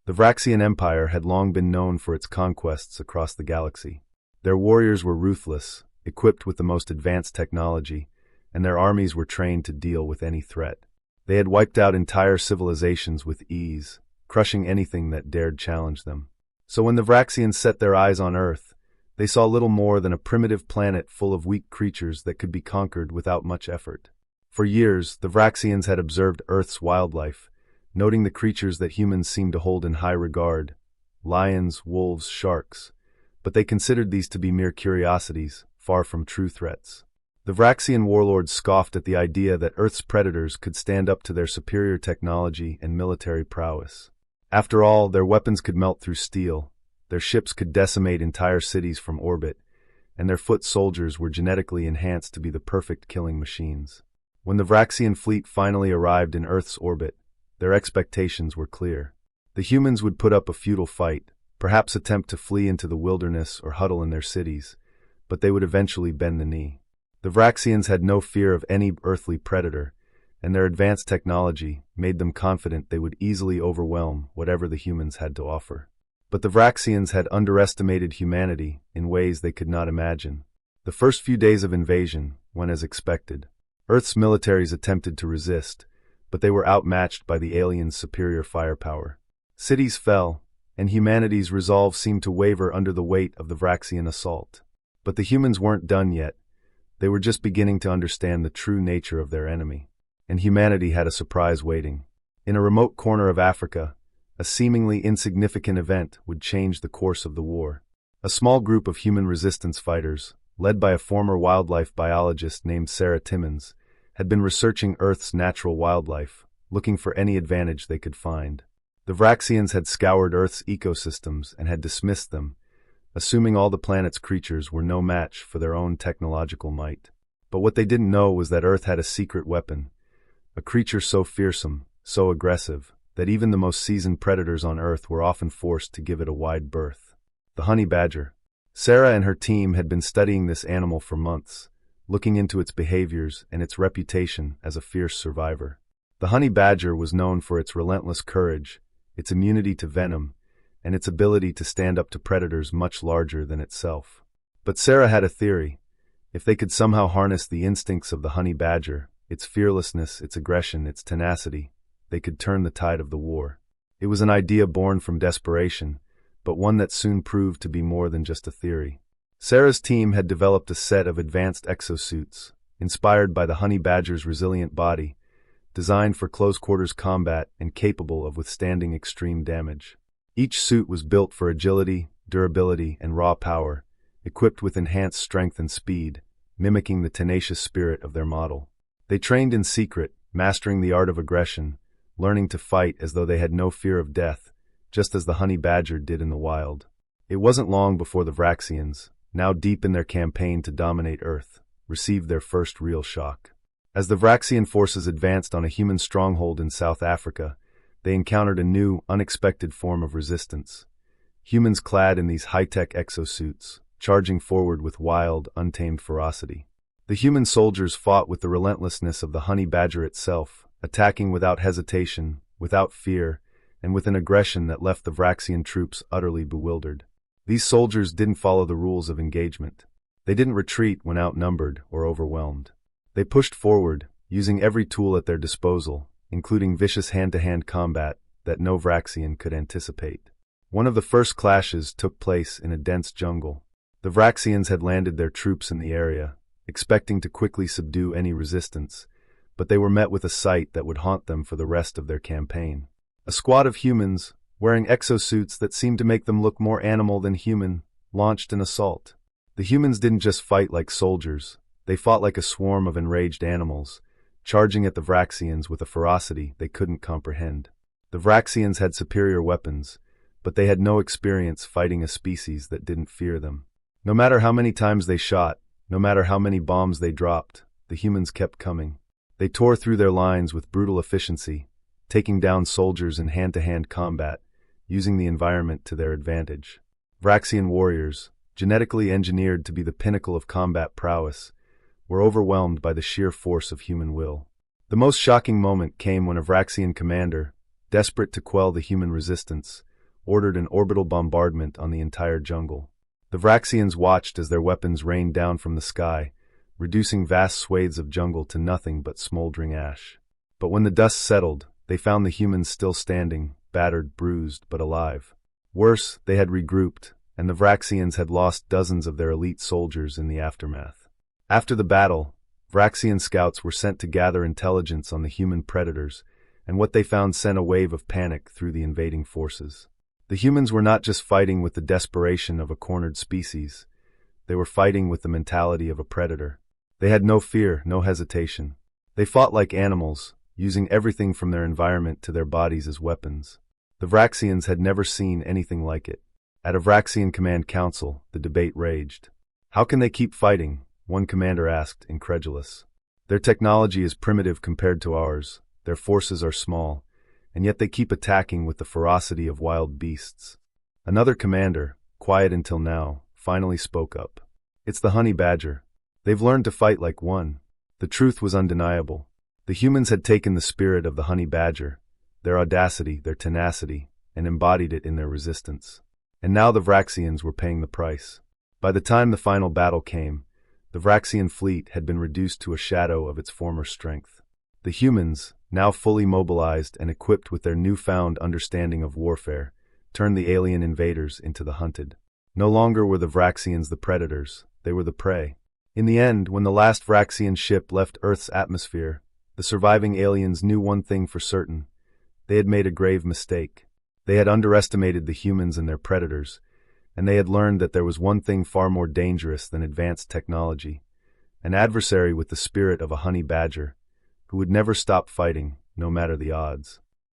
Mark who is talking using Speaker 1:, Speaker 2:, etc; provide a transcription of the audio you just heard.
Speaker 1: The Vraxian Empire had long been known for its conquests across the galaxy. Their warriors were ruthless, equipped with the most advanced technology, and their armies were trained to deal with any threat. They had wiped out entire civilizations with ease, crushing anything that dared challenge them. So when the Vraxians set their eyes on Earth, they saw little more than a primitive planet full of weak creatures that could be conquered without much effort. For years, the Vraxians had observed Earth's wildlife, noting the creatures that humans seemed to hold in high regard: lions, wolves, sharks. But they considered these to be mere curiosities, far from true threats. The Vraxian warlords scoffed at the idea that Earth's predators could stand up to their superior technology and military prowess. After all, their weapons could melt through steel, their ships could decimate entire cities from orbit, and their foot soldiers were genetically enhanced to be the perfect killing machines. When the Vraxian fleet finally arrived in Earth's orbit, their expectations were clear. The humans would put up a futile fight, perhaps attempt to flee into the wilderness or huddle in their cities, but they would eventually bend the knee. The Vraxians had no fear of any earthly predator, and their advanced technology made them confident they would easily overwhelm whatever the humans had to offer. But the Vraxians had underestimated humanity in ways they could not imagine. The first few days of invasion went as expected. Earth's militaries attempted to resist, but they were outmatched by the aliens' superior firepower. Cities fell, and humanity's resolve seemed to waver under the weight of the Vraxian assault. But the humans weren't done yet. They were just beginning to understand the true nature of their enemy. And humanity had a surprise waiting. In a remote corner of Africa, a seemingly insignificant event would change the course of the war. A small group of human resistance fighters, led by a former wildlife biologist named Sarah Timmons, had been researching Earth's natural wildlife, looking for any advantage they could find. The Vraxians had scoured Earth's ecosystems and had dismissed them, assuming all the planet's creatures were no match for their own technological might. But what they didn't know was that Earth had a secret weapon, a creature so fearsome, so aggressive, that even the most seasoned predators on Earth were often forced to give it a wide berth. The honey badger. Sarah and her team had been studying this animal for months, looking into its behaviors and its reputation as a fierce survivor. The honey badger was known for its relentless courage, its immunity to venom, and its ability to stand up to predators much larger than itself. But Sarah had a theory. If they could somehow harness the instincts of the honey badger, its fearlessness, its aggression, its tenacity, they could turn the tide of the war. It was an idea born from desperation, but one that soon proved to be more than just a theory. Sarah's team had developed a set of advanced exosuits, inspired by the honey badger's resilient body, designed for close-quarters combat and capable of withstanding extreme damage. Each suit was built for agility, durability, and raw power, equipped with enhanced strength and speed, mimicking the tenacious spirit of their model. They trained in secret, mastering the art of aggression, learning to fight as though they had no fear of death, just as the honey badger did in the wild. It wasn't long before the Vraxians, now deep in their campaign to dominate Earth, received their first real shock. As the Vraxian forces advanced on a human stronghold in South Africa, they encountered a new, unexpected form of resistance. Humans clad in these high-tech exosuits, charging forward with wild, untamed ferocity. The human soldiers fought with the relentlessness of the honey badger itself, attacking without hesitation, without fear, and with an aggression that left the Vraxian troops utterly bewildered. These soldiers didn't follow the rules of engagement. They didn't retreat when outnumbered or overwhelmed. They pushed forward, using every tool at their disposal, including vicious hand-to-hand combat that no Vraxian could anticipate. One of the first clashes took place in a dense jungle. The Vraxians had landed their troops in the area, expecting to quickly subdue any resistance, but they were met with a sight that would haunt them for the rest of their campaign. A squad of humans, wearing exosuits that seemed to make them look more animal than human, launched an assault. The humans didn't just fight like soldiers, they fought like a swarm of enraged animals, charging at the Vraxians with a ferocity they couldn't comprehend. The Vraxians had superior weapons, but they had no experience fighting a species that didn't fear them. No matter how many times they shot, no matter how many bombs they dropped, the humans kept coming. They tore through their lines with brutal efficiency, taking down soldiers in hand-to-hand combat, using the environment to their advantage. Vraxian warriors, genetically engineered to be the pinnacle of combat prowess, were overwhelmed by the sheer force of human will. The most shocking moment came when a Vraxian commander, desperate to quell the human resistance, ordered an orbital bombardment on the entire jungle. The Vraxians watched as their weapons rained down from the sky, reducing vast swathes of jungle to nothing but smoldering ash. But when the dust settled, they found the humans still standing, battered, bruised, but alive. Worse, they had regrouped, and the Vraxians had lost dozens of their elite soldiers in the aftermath. After the battle, Vraxian scouts were sent to gather intelligence on the human predators, and what they found sent a wave of panic through the invading forces. The humans were not just fighting with the desperation of a cornered species, they were fighting with the mentality of a predator. They had no fear, no hesitation. They fought like animals, using everything from their environment to their bodies as weapons. The Vraxians had never seen anything like it. At a Vraxian command council, the debate raged. How can they keep fighting? One commander asked, incredulous. Their technology is primitive compared to ours, their forces are small, and yet they keep attacking with the ferocity of wild beasts. Another commander, quiet until now, finally spoke up. It's the honey badger. They've learned to fight like one. The truth was undeniable. The humans had taken the spirit of the honey badger, their audacity, their tenacity, and embodied it in their resistance. And now the Vraxians were paying the price. By the time the final battle came, the Vraxian fleet had been reduced to a shadow of its former strength. The humans, now fully mobilized and equipped with their newfound understanding of warfare, turned the alien invaders into the hunted. No longer were the Vraxians the predators, they were the prey. In the end, when the last Vraxian ship left Earth's atmosphere, the surviving aliens knew one thing for certain. They had made a grave mistake. They had underestimated the humans and their predators, and they had learned that there was one thing far more dangerous than advanced technology, an adversary with the spirit of a honey badger, who would never stop fighting, no matter the odds.